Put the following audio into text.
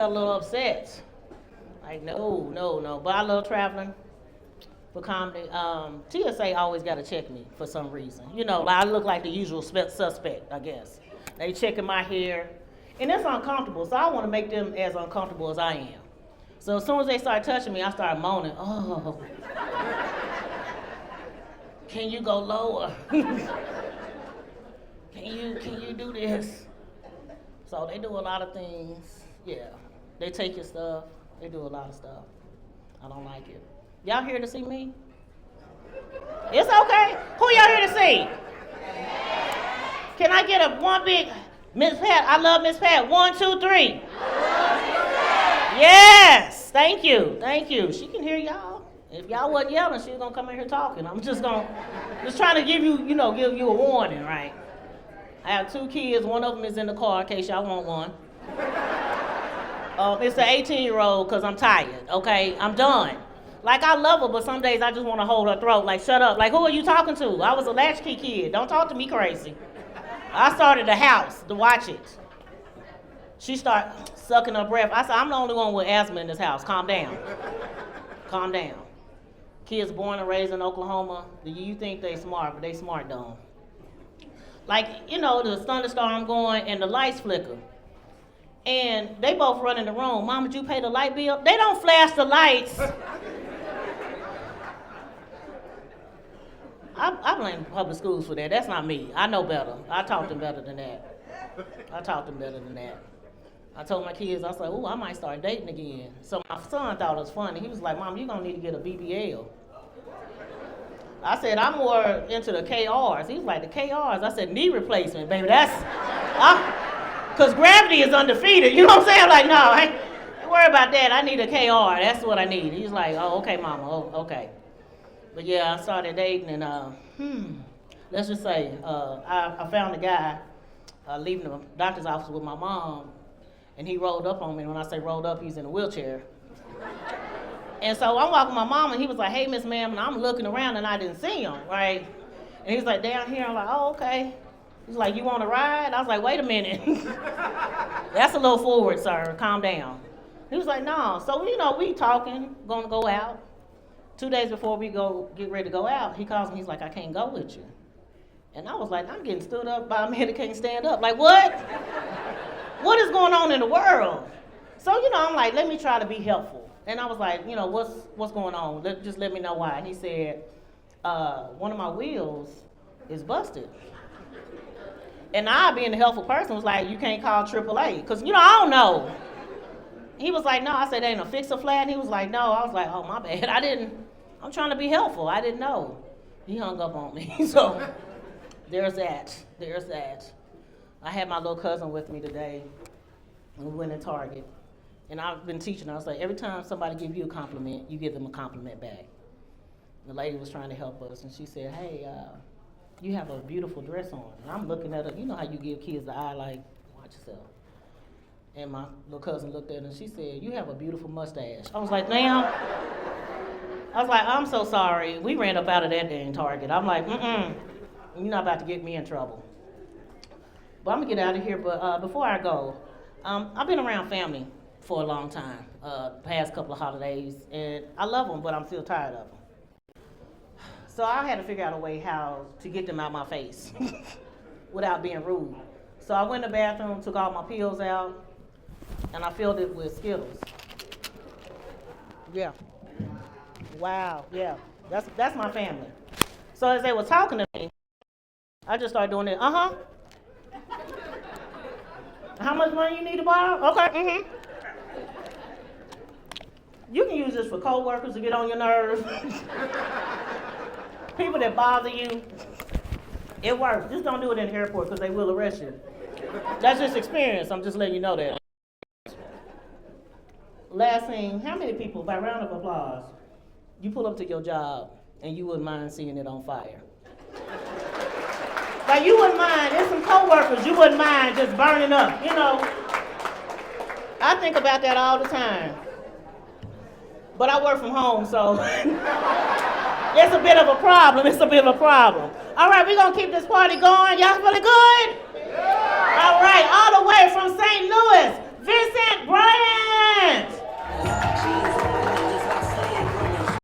A little upset. Like, no. But I love traveling for comedy. TSA always got to check me for some reason. Like I look like the usual suspect, I guess. They checking my hair. And it's uncomfortable, so I want to make them as uncomfortable as I am. So as soon as they start touching me, I start moaning, oh, can you go lower? Can you do this? So they do a lot of things. Yeah, they take your stuff. They do a lot of stuff. I don't like it. Y'all here to see me? It's okay. Who y'all here to see? Can I get a one big Miss Pat? I love Miss Pat. 1, 2, 3. Yes. Thank you. She can hear y'all. If y'all wasn't yelling, she was gonna come in here talking. I'm just trying to give you, give you a warning, right? I have 2 kids. One of them is in the car in case y'all want one. It's an 18-year-old because I'm tired, okay? I'm done. Like, I love her, but some days I just want to hold her throat. Like, shut up. Like, who are you talking to? I was a latchkey kid. Don't talk to me crazy. I started the house to watch it. She started sucking her breath. I said, I'm the only one with asthma in this house. Calm down. Calm down. Kids born and raised in Oklahoma, you think they smart, but they smart dumb. Like, the thunderstorm going and the lights flicker. And they both run in the room. Mom, did you pay the light bill? They don't flash the lights. I blame public schools for that. That's not me. I know better. I taught them better than that. I told my kids, I was like, I might start dating again. So my son thought it was funny. He was like, Mom, you're going to need to get a BBL. I said, I'm more into the KRs. He was like, the KRs? I said, knee replacement, baby. Because gravity is undefeated. You know what I'm saying? Like, no, I ain't worry about that. I need a KR. That's what I need. He's like, oh, okay, Mama. Oh, okay. But yeah, I started dating and, let's just say, I found a guy leaving the doctor's office with my mom, and he rolled up on me. And when I say rolled up, he's in a wheelchair. And so I'm walking with my mom, and he was like, hey, Miss Ma'am, and I'm looking around, and I didn't see him, right? And he's like, down here. I'm like, oh, okay. He's like, you want to ride? I was like, wait a minute. That's a little forward, sir. Calm down. He was like, no. So, we talking, going to go out. 2 days before we get ready to go out, he calls me. He's like, I can't go with you. And I was like, I'm getting stood up by a man that can't stand up. Like, what? What is going on in the world? So, I'm like, let me try to be helpful. And I was like, what's going on? Just let me know why. And he said, one of my wheels is busted. And I, being a helpful person, was like, you can't call AAA. Because, I don't know. He was like, no. I said, ain't a fix a flat? And he was like, no. I was like, oh, my bad. I'm trying to be helpful. I didn't know. He hung up on me. So there's that. I had my little cousin with me today. And we went to Target. And I've been teaching her. I was like, every time somebody gives you a compliment, you give them a compliment back. The lady was trying to help us. And she said, hey, you have a beautiful dress on. And I'm looking at her. You know how you give kids the eye, like, watch yourself. And my little cousin looked at her and she said, you have a beautiful mustache. I was like, ma'am. I was like, I'm so sorry. We ran up out of that dang Target. I'm like, you're not about to get me in trouble. But I'm going to get out of here. But before I go, I've been around family for a long time, past couple of holidays. And I love them, but I'm still tired of them. So I had to figure out a way how to get them out my face without being rude. So I went in the bathroom, took all my pills out, and I filled it with Skittles. Yeah. Wow, yeah. That's my family. So as they were talking to me, I just started doing it. Uh-huh. How much money you need to borrow? Okay, You can use this for co-workers to get on your nerves. People that bother you. It works. Just don't do it in the airport because they will arrest you. That's just experience. I'm just letting you know that. Last thing, how many people, by round of applause, you pull up to your job and you wouldn't mind seeing it on fire? Like you wouldn't mind, there's some coworkers you wouldn't mind just burning up, I think about that all the time. But I work from home, so it's a bit of a problem. All right, we're going to keep this party going. Y'all feeling good? Yeah. All right, all the way from St. Louis, Vincent Bryan.